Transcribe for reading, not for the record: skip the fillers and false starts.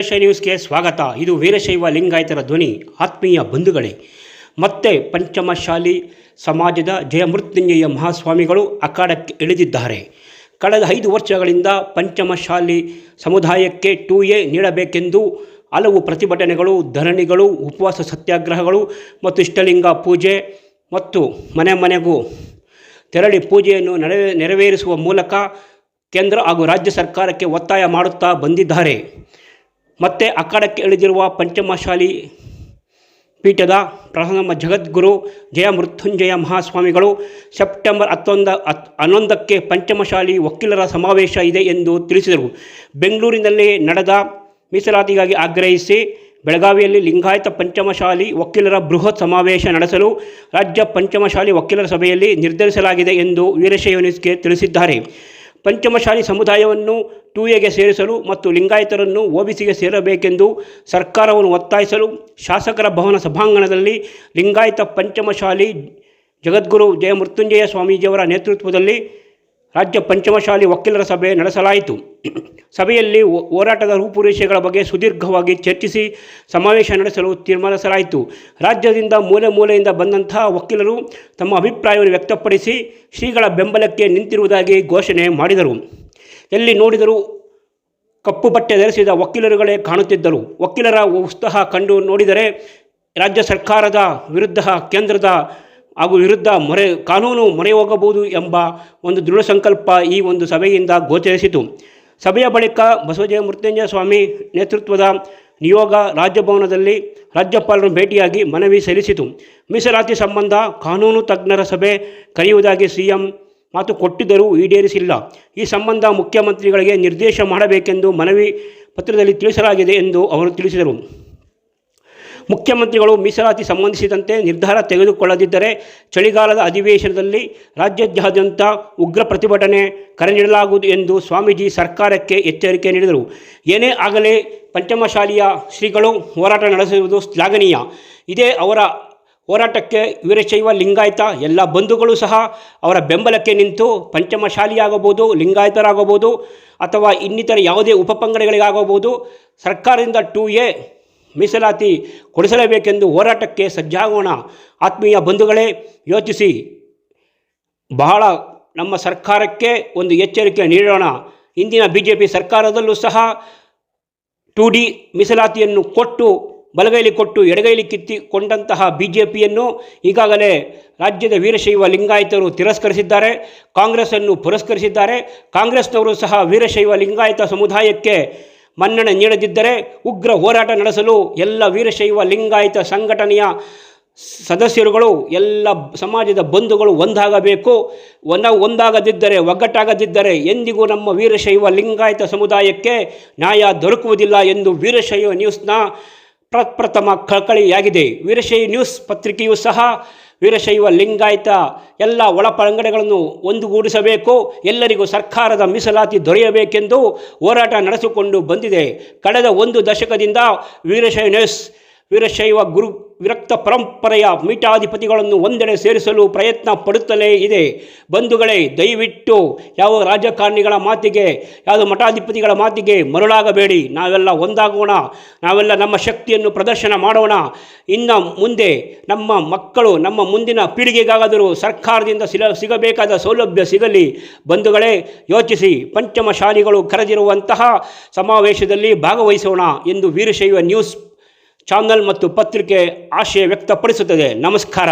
ವೀರಶೈವ ನ್ಯೂಸ್ಗೆ ಸ್ವಾಗತ. ಇದು ವೀರಶೈವ ಲಿಂಗಾಯತರ ಧ್ವನಿ. ಆತ್ಮೀಯ ಬಂಧುಗಳೇ, ಮತ್ತೆ ಪಂಚಮಶಾಲಿ ಸಮಾಜದ ಜಯಮೃತ್ಯುಂಜಯ ಮಹಾಸ್ವಾಮಿಗಳು ಅಖಾಡಕ್ಕೆ ಇಳಿದಿದ್ದಾರೆ. ಕಳೆದ 5 ವರ್ಷಗಳಿಂದ ಪಂಚಮಶಾಲಿ ಸಮುದಾಯಕ್ಕೆ 2A ನೀಡಬೇಕೆಂದು ಹಲವು ಪ್ರತಿಭಟನೆಗಳು, ಧರಣಿಗಳು, ಉಪವಾಸ ಸತ್ಯಾಗ್ರಹಗಳು ಮತ್ತು ಇಷ್ಟಲಿಂಗ ಪೂಜೆ ಮತ್ತು ಮನೆ ಮನೆಗೂ ತೆರಳಿ ಪೂಜೆಯನ್ನು ನೆರವೇರಿಸುವ ಮೂಲಕ ಕೇಂದ್ರ ಹಾಗೂ ರಾಜ್ಯ ಸರ್ಕಾರಕ್ಕೆ ಒತ್ತಾಯ ಮಾಡುತ್ತಾ ಬಂದಿದ್ದಾರೆ. ಮತ್ತೆ ಅಖಾಡಕ್ಕೆ ಇಳಿದಿರುವ ಪಂಚಮಶಾಲಿ ಪೀಠದ ಪ್ರಥಮ ಜಗದ್ಗುರು ಜಯಮೃತ್ಯುಂಜಯ ಮಹಾಸ್ವಾಮಿಗಳು ಸೆಪ್ಟೆಂಬರ್ 11ಕ್ಕೆ ಪಂಚಮಶಾಲಿ ವಕೀಲರ ಸಮಾವೇಶ ಇದೆ ಎಂದು ತಿಳಿಸಿದರು. ಬೆಂಗಳೂರಿನಲ್ಲಿ ನಡೆದ ಮೀಸಲಾತಿಗಾಗಿ ಆಗ್ರಹಿಸಿ ಬೆಳಗಾವಿಯಲ್ಲಿ ಲಿಂಗಾಯತ ಪಂಚಮಶಾಲಿ ವಕೀಲರ ಬೃಹತ್ ಸಮಾವೇಶ ನಡೆಸಲು ರಾಜ್ಯ ಪಂಚಮಶಾಲಿ ವಕೀಲರ ಸಭೆಯಲ್ಲಿ ನಿರ್ಧರಿಸಲಾಗಿದೆ ಎಂದು ವೀರಶೈವ ನ್ಯೂಸ್ಗೆ ತಿಳಿಸಿದ್ದಾರೆ. ಪಂಚಮಶಾಲಿ ಸಮುದಾಯವನ್ನು 2Aಗೆ ಸೇರಿಸಲು ಮತ್ತು ಲಿಂಗಾಯತರನ್ನು OBCಗೆ ಸೇರಬೇಕೆಂದು ಸರ್ಕಾರವನ್ನು ಒತ್ತಾಯಿಸಲು ಶಾಸಕರ ಭವನ ಸಭಾಂಗಣದಲ್ಲಿ ಲಿಂಗಾಯತ ಪಂಚಮಶಾಲಿ ಜಗದ್ಗುರು ಜಯಮೃತ್ಯುಂಜಯ ಸ್ವಾಮೀಜಿಯವರ ನೇತೃತ್ವದಲ್ಲಿ ರಾಜ್ಯ ಪಂಚಮಶಾಲಿ ವಕೀಲರ ಸಭೆ ನಡೆಸಲಾಯಿತು. ಸಭೆಯಲ್ಲಿ ಹೋರಾಟದ ರೂಪುರೇಷೆಗಳ ಬಗ್ಗೆ ಸುದೀರ್ಘವಾಗಿ ಚರ್ಚಿಸಿ ಸಮಾವೇಶ ನಡೆಸಲು ತೀರ್ಮಾನಿಸಲಾಯಿತು. ರಾಜ್ಯದಿಂದ ಮೂಲೆ ಮೂಲೆಯಿಂದ ಬಂದಂತಹ ವಕೀಲರು ತಮ್ಮ ಅಭಿಪ್ರಾಯವನ್ನು ವ್ಯಕ್ತಪಡಿಸಿ ಶ್ರೀಗಳ ಬೆಂಬಲಕ್ಕೆ ನಿಂತಿರುವುದಾಗಿ ಘೋಷಣೆ ಮಾಡಿದರು. ಎಲ್ಲಿ ನೋಡಿದರೂ ಕಪ್ಪು ಬಟ್ಟೆ ಧರಿಸಿದ ವಕೀಲರುಗಳೇ ಕಾಣುತ್ತಿದ್ದರು. ವಕೀಲರ ಉತ್ಸಾಹ ಕಂಡು ನೋಡಿದರೆ ರಾಜ್ಯ ಸರ್ಕಾರದ ವಿರುದ್ಧ ಕೇಂದ್ರದ ಹಾಗೂ ವಿರುದ್ಧ ಕಾನೂನು ಮೊರೆ ಹೋಗಬಹುದು ಎಂಬ ಒಂದು ದೃಢ ಸಂಕಲ್ಪ ಈ ಒಂದು ಸಭೆಯಿಂದ ಗೋಚರಿಸಿತು. ಸಭೆಯ ಬಳಿಕ ಬಸವಜಯ ಮೃತ್ಯುಂಜಯ ಸ್ವಾಮಿ ನೇತೃತ್ವದ ನಿಯೋಗ ರಾಜಭವನದಲ್ಲಿ ರಾಜ್ಯಪಾಲರನ್ನು ಭೇಟಿಯಾಗಿ ಮನವಿ ಸಲ್ಲಿಸಿತು. ಮೀಸಲಾತಿ ಸಂಬಂಧ ಕಾನೂನು ತಜ್ಞರ ಸಭೆ ಕರೆಯುವುದಾಗಿ CM ಮಾತು ಕೊಟ್ಟಿದ್ದರೂ ಈಡೇರಿಸಿಲ್ಲ. ಈ ಸಂಬಂಧ ಮುಖ್ಯಮಂತ್ರಿಗಳಿಗೆ ನಿರ್ದೇಶ ಮಾಡಬೇಕೆಂದು ಮನವಿ ಪತ್ರದಲ್ಲಿ ತಿಳಿಸಲಾಗಿದೆ ಎಂದು ಅವರು ತಿಳಿಸಿದರು. ಮುಖ್ಯಮಂತ್ರಿಗಳು ಮೀಸಲಾತಿ ಸಂಬಂಧಿಸಿದಂತೆ ನಿರ್ಧಾರ ತೆಗೆದುಕೊಳ್ಳದಿದ್ದರೆ ಚಳಿಗಾಲದ ಅಧಿವೇಶನದಲ್ಲಿ ರಾಜ್ಯಾದ್ಯಂತ ಉಗ್ರ ಪ್ರತಿಭಟನೆ ಕರೆ ನೀಡಲಾಗುವುದು ಎಂದು ಸ್ವಾಮೀಜಿ ಸರ್ಕಾರಕ್ಕೆ ಎಚ್ಚರಿಕೆ ನೀಡಿದರು. ಏನೇ ಆಗಲಿ ಪಂಚಮಶಾಲಿಯ ಶ್ರೀಗಳು ಹೋರಾಟ ನಡೆಸುವುದು ಶ್ಲಾಘನೀಯ. ಇದೇ ಅವರ ಹೋರಾಟಕ್ಕೆ ವೀರಶೈವ ಲಿಂಗಾಯತ ಎಲ್ಲ ಬಂಧುಗಳು ಸಹ ಅವರ ಬೆಂಬಲಕ್ಕೆ ನಿಂತು ಪಂಚಮಶಾಲಿಯಾಗಬಹುದು, ಲಿಂಗಾಯತರಾಗಬಹುದು ಅಥವಾ ಇನ್ನಿತರ ಯಾವುದೇ ಉಪಪಂಗಡಗಳಿಗಾಗಬಹುದು ಸರ್ಕಾರದಿಂದ 2A ಮೀಸಲಾತಿ ಕೊಡಿಸಲೇಬೇಕೆಂದು ಹೋರಾಟಕ್ಕೆ ಸಜ್ಜಾಗೋಣ. ಆತ್ಮೀಯ ಬಂಧುಗಳೇ, ಯೋಚಿಸಿ, ಬಹಳ ನಮ್ಮ ಸರ್ಕಾರಕ್ಕೆ ಒಂದು ಎಚ್ಚರಿಕೆ ನೀಡೋಣ. ಇಂದಿನ BJP ಸರ್ಕಾರದಲ್ಲೂ ಸಹ 2D ಮೀಸಲಾತಿಯನ್ನು ಕೊಟ್ಟು ಬಲಗೈಲಿ ಕೊಟ್ಟು ಎಡಗೈಲಿ ಕಿತ್ತಿಕೊಂಡಂತಹ BJPಯನ್ನು ಈಗಾಗಲೇ ರಾಜ್ಯದ ವೀರಶೈವ ಲಿಂಗಾಯತರು ತಿರಸ್ಕರಿಸಿದ್ದಾರೆ, ಕಾಂಗ್ರೆಸ್ಸನ್ನು ಪುರಸ್ಕರಿಸಿದ್ದಾರೆ. ಕಾಂಗ್ರೆಸ್ನವರು ಸಹ ವೀರಶೈವ ಲಿಂಗಾಯತ ಸಮುದಾಯಕ್ಕೆ ಮನ್ನಣೆ ನೀಡದಿದ್ದರೆ ಉಗ್ರ ಹೋರಾಟ ನಡೆಸಲು ಎಲ್ಲ ವೀರಶೈವ ಲಿಂಗಾಯತ ಸಂಘಟನೆಯ ಸದಸ್ಯರುಗಳು, ಎಲ್ಲ ಸಮಾಜದ ಬಂಧುಗಳು ಒಂದಾಗಬೇಕು. ಒಂದಾಗದಿದ್ದರೆ, ಒಗ್ಗಟ್ಟಾಗದಿದ್ದರೆ ಎಂದಿಗೂ ನಮ್ಮ ವೀರಶೈವ ಲಿಂಗಾಯತ ಸಮುದಾಯಕ್ಕೆ ನ್ಯಾಯ ದೊರಕುವುದಿಲ್ಲ ಎಂದು ವೀರಶೈವ ನ್ಯೂಸ್ನ ಪ್ರಪ್ರಥಮ ಕಳಕಳಿಯಾಗಿದೆ. ವೀರಶೈವ ನ್ಯೂಸ್ ಪತ್ರಿಕೆಯೂ ಸಹ ವೀರಶೈವ ಲಿಂಗಾಯತ ಎಲ್ಲ ಒಳಪಂಗಡಗಳನ್ನು ಒಂದುಗೂಡಿಸಬೇಕು, ಎಲ್ಲರಿಗೂ ಸರ್ಕಾರದ ಮೀಸಲಾತಿ ದೊರೆಯಬೇಕೆಂದು ಹೋರಾಟ ನಡೆಸಿಕೊಂಡು ಬಂದಿದೆ. ಕಳೆದ 1 ದಶಕದಿಂದ ವೀರಶೈವ ನ್ಯೂಸ್ ವೀರಶೈವ ವಿರಕ್ತ ಪರಂಪರೆಯ ಮೀಠಾಧಿಪತಿಗಳನ್ನು ಒಂದೆಡೆ ಸೇರಿಸಲು ಪ್ರಯತ್ನ ಪಡುತ್ತಲೇ ಇದೆ. ಬಂಧುಗಳೇ, ದಯವಿಟ್ಟು ಯಾವ ರಾಜಕಾರಣಿಗಳ ಮಾತಿಗೆ, ಯಾವುದೋ ಮಠಾಧಿಪತಿಗಳ ಮಾತಿಗೆ ಮರುಳಾಗಬೇಡಿ. ನಾವೆಲ್ಲ ಒಂದಾಗೋಣ, ನಾವೆಲ್ಲ ನಮ್ಮ ಶಕ್ತಿಯನ್ನು ಪ್ರದರ್ಶನ ಮಾಡೋಣ. ಇನ್ನು ಮುಂದೆ ನಮ್ಮ ಮಕ್ಕಳು, ನಮ್ಮ ಮುಂದಿನ ಪೀಳಿಗೆಗಾದರೂ ಸರ್ಕಾರದಿಂದ ಸಿಗಬೇಕಾದ ಸೌಲಭ್ಯ ಸಿಗಲಿ. ಬಂಧುಗಳೇ, ಯೋಚಿಸಿ, ಪಂಚಮಶಾಲಿಗಳು ಕರೆದಿರುವಂತಹ ಸಮಾವೇಶದಲ್ಲಿ ಭಾಗವಹಿಸೋಣ ಎಂದು ವೀರಶೈವ ನ್ಯೂಸ್ ಚಾನಲ್ ಮತ್ತು ಪತ್ರಿಕೆ ಆಶಯ ವ್ಯಕ್ತಪಡಿಸುತ್ತದೆ. ನಮಸ್ಕಾರ.